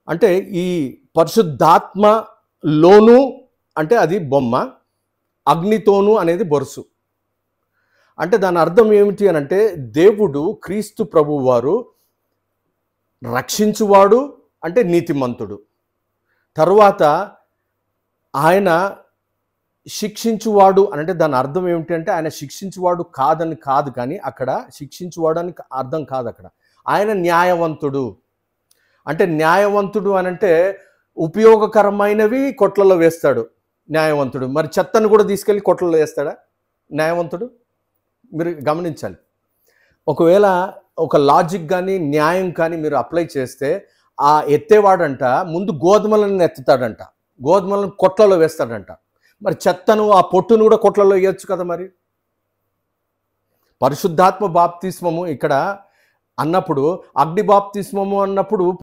అంటే ఈ పరిశుద్ధాత్మలోను అంటే అది బొమ్మ, అగ్నితోను అనేది బొరుసు. అంటే దాని అర్థం ఏమిటి అని అంటే, దేవుడు క్రీస్తు ప్రభువు వారు రక్షించువాడు అంటే నీతిమంతుడు. తరువాత ఆయన శిక్షించువాడు అంటే దాని అర్థం ఏమిటి అంటే, ఆయన శిక్షించువాడు కాదని కాదు, కానీ అక్కడ శిక్షించువాడు అని అర్థం కాదు. అక్కడ ఆయన న్యాయవంతుడు. అంటే న్యాయవంతుడు అని అంటే ఉపయోగకరమైనవి కొట్లలో వేస్తాడు న్యాయవంతుడు. మరి చెత్తను కూడా తీసుకెళ్ళి కొట్లలో వేస్తాడా న్యాయవంతుడు? మీరు గమనించాలి. ఒకవేళ ఒక లాజిక్ కానీ న్యాయం కానీ మీరు అప్లై చేస్తే, ఆ ఎత్తేవాడంట ముందు గోధుమలను ఎత్తుతాడంట, గోధుమలను కొట్లలో వేస్తాడంట. మరి చెత్తను ఆ పొట్టును కూడా కొట్లలో వేయచ్చు కదా. మరి పరిశుద్ధాత్మ బాప్తిస్మము ఇక్కడ అన్నప్పుడు, అగ్ని బాప్తిస్మము అన్నప్పుడు